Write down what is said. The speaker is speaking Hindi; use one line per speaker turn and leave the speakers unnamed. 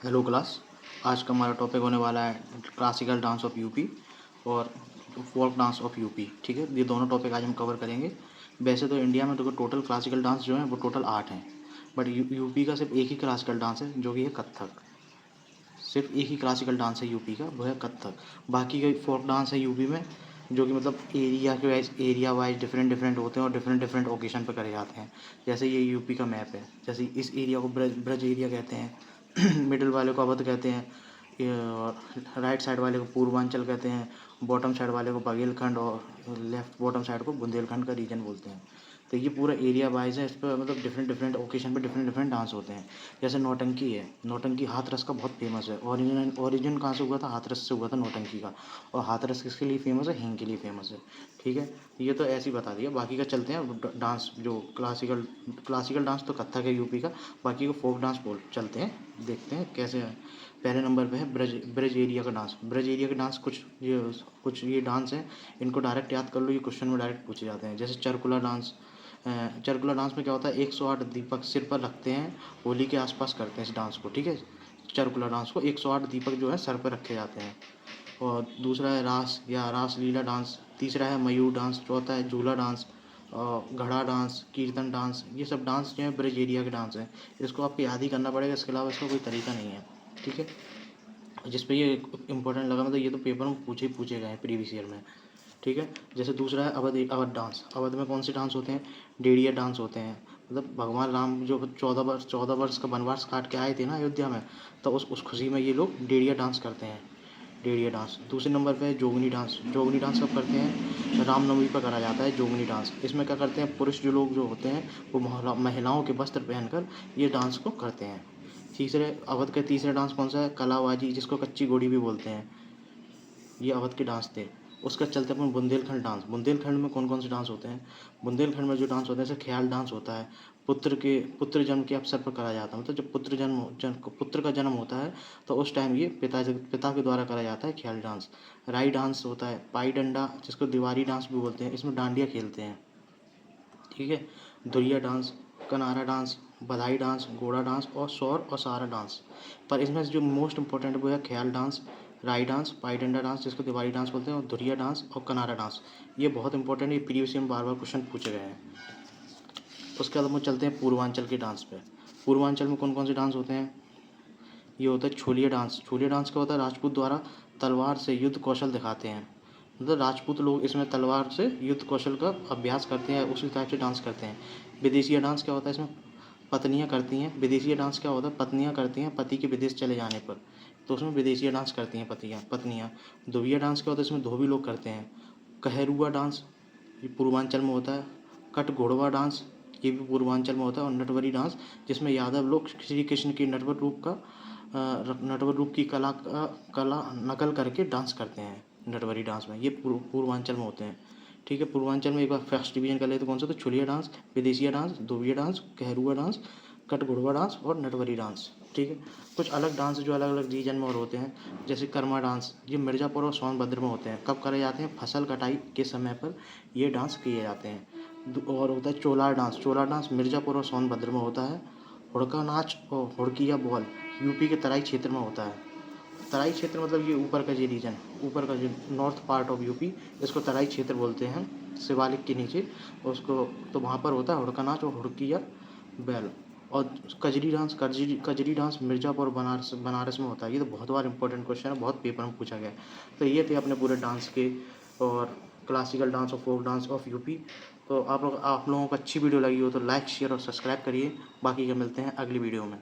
Hello class. आज का हमारा टॉपिक होने वाला है क्लासिकल डांस ऑफ यूपी और फोक डांस ऑफ यूपी। ठीक है, ये दोनों टॉपिक आज हम कवर करेंगे। वैसे तो इंडिया में तो टोटल क्लासिकल डांस जो है वो टोटल 8 हैं, बट यूपी का सिर्फ एक ही क्लासिकल डांस है जो कि है कथक। सिर्फ एक ही क्लासिकल डांस है यूपी का, वो है कथक। बाकी के फोक डांस है यूपी में जो कि मतलब एरिया वाइज डिफरेंट डिफरेंट होते हैं और डिफरेंट डिफरेंट ओकेशन पर करे जाते हैं। जैसे ये यूपी का मैप है, जैसे इस एरिया को ब्रज एरिया कहते हैं मिडिल वाले को अवध कहते हैं, राइट साइड वाले को पूर्वांचल कहते हैं, बॉटम साइड वाले को बघेलखंड और लेफ्ट बॉटम साइड को बुंदेलखंड का रीजन बोलते हैं। तो ये पूरा एरिया वाइज है, इस पर मतलब डिफरेंट डिफरेंट ओकेशन पे डिफरेंट डिफरेंट डांस होते हैं। जैसे नौटंकी है, नौटंकी हाथरस का बहुत फेमस है। ओरिजिन कहाँ से हुआ था? हाथरस से हुआ था नौटंकी का। और हाथरस किसके लिए फेमस है? हींग के लिए फेमस है। ठीक है, ये तो ऐसे ही बता दिया। बाकी का चलते हैं डांस, जो क्लासिकल डांस तो कथक है यूपी का। बाकी को फोक डांस बोल चलते हैं, देखते हैं कैसे है। पहले नंबर पे है ब्रज ब्रज एरिया का डांस। ब्रज एरिया का डांस कुछ ये डांस है, इनको डायरेक्ट याद कर लो, ये क्वेश्चन में डायरेक्ट पूछे जाते हैं। जैसे चरकुला डांस। चरकुला डांस में क्या होता है, 108 दीपक सिर पर रखते हैं, होली के आसपास करते हैं इस डांस को। ठीक है, चरकुला डांस को 108 दीपक जो है सर पर रखे जाते हैं। और दूसरा है रास या रास लीला डांस। तीसरा है मयूर डांस। चौथा है झूला डांस, घड़ा डांस, कीर्तन डांस। ये सब डांस जो है ब्रज एरिया के डांस हैं। इसको आपको याद ही करना पड़ेगा, इसके अलावा इसका कोई तरीका नहीं है। ठीक है, जिस पे ये इंपॉर्टेंट लगा, मतलब ये तो पेपर में पूछे गए हैं प्रीवियस ईयर में। ठीक है, जैसे दूसरा है अवध डांस। अवध में कौन से डांस होते हैं? डेढ़िया डांस होते हैं। मतलब भगवान राम जो 14 वर्ष का वनवास काट के आए थे ना अयोध्या में, तो उस खुशी में ये लोग डेढ़िया डांस करते हैं। डेढ़िया डांस। दूसरे नंबर पे है जोगनी डांस। जोगनी डांस कब करते हैं? रामनवमी पर करा जाता है जोगनी डांस। इसमें क्या करते हैं, पुरुष जो लोग जो होते हैं वो महिलाओं के वस्त्र पहनकर ये डांस को करते हैं। तीसरे अवध के तीसरा डांस कौन सा है? कलावाजी, जिसको कच्ची घोड़ी भी बोलते हैं। ये अवध के डांस थे। उसका चलते अपन बुंदेलखंड डांस। बुंदेलखंड में कौन कौन से डांस होते हैं? बुंदेलखंड में जो डांस होते हैं जैसे ख्याल डांस होता है। पुत्र जन्म के अवसर पर करा जाता है, मतलब जब पुत्र का जन्म होता है तो उस टाइम ये पिता के द्वारा करा जाता है ख्याल डांस। राई डांस होता है। पाई डंडा, जिसको दीवारी डांस भी बोलते हैं, इसमें डांडिया खेलते हैं। ठीक है, धुरिया डांस, कनारा डांस, बधाई डांस, घोड़ा डांस और सौर और सारा डांस। पर इसमें जो मोस्ट इंपॉर्टेंट वो है ख्याल डांस, राई डांस, पाई डंडा डांस, जिसको दिवाली डांस बोलते हैं, और धुरिया डांस और कनारा डांस। ये बहुत इंपॉर्टेंट है, ये प्रीवियस में बार बार क्वेश्चन पूछे गए हैं। उसके बाद हम चलते हैं पूर्वांचल के डांस पे। पूर्वांचल में कौन कौन से डांस होते हैं? ये होता है छोलिया डांस। छोलिया डांस क्या होता है? राजपूत द्वारा तलवार से युद्ध कौशल दिखाते हैं। मतलब राजपूत लोग इसमें तलवार से युद्ध कौशल का अभ्यास करते हैं, उसी टाइप से डांस करते हैं। विदेशिया डांस क्या होता है? इसमें पत्नियां करती हैं। विदेशिया डांस क्या होता है? पत्नियां करती हैं पति के विदेश चले जाने पर, तो उसमें विदेशिया डांस करती हैं पत्नियां। धोबिया डांस क्या होता है? इसमें धोबी लोग करते हैं। कहेरुआ डांस, ये पूर्वांचल में होता है। कट घोड़वा डांस, ये भी पूर्वांचल में होता है। और नटवरी डांस, जिसमें यादव लोग श्री कृष्ण के नटवर रूप की कला नकल करके डांस करते हैं नटवरी डांस में। ये पूर्वांचल में होते हैं। ठीक है, पूर्वांचल में एक बार फर्स्ट डिवीजन कर ले तो कौन सा? तो छुलिया डांस, विदेशिया डांस, धोबिया डांस, कहरूआ डांस, कटघोड़वा डांस और नटवरी डांस। ठीक है, कुछ अलग डांस जो अलग अलग रीजन में और होते हैं, जैसे कर्मा डांस, ये मिर्ज़ापुर और सोनभद्र में होते हैं। कब करे जाते हैं? फसल कटाई के समय पर ये डांस किए जाते हैं। और होता है चोलार डांस। चोलार डांस मिर्ज़ापुर और सोनभद्र में होता है। हुड़का नाच और हुड़किया बॉल यूपी के तराई क्षेत्र में होता है। तराई क्षेत्र मतलब ये ऊपर का जो रीजन, ऊपर का जो नॉर्थ पार्ट ऑफ यूपी, इसको तराई क्षेत्र बोलते हैं, शिवालिक के नीचे उसको। तो वहाँ पर होता है हुड़का नाच और हुड़किया बैल। और कजरी डांस मिर्ज़ापुर बनारस में होता है। ये तो बहुत बार इंपॉर्टेंट क्वेश्चन है, बहुत पेपर में पूछा गया है। तो ये थे अपने पूरे डांस के, और क्लासिकल डांस और फोक डांस ऑफ यूपी। तो आप लोगों को अच्छी वीडियो लगी हो तो लाइक शेयर और सब्सक्राइब करिए। बाकी का मिलते हैं अगली वीडियो में।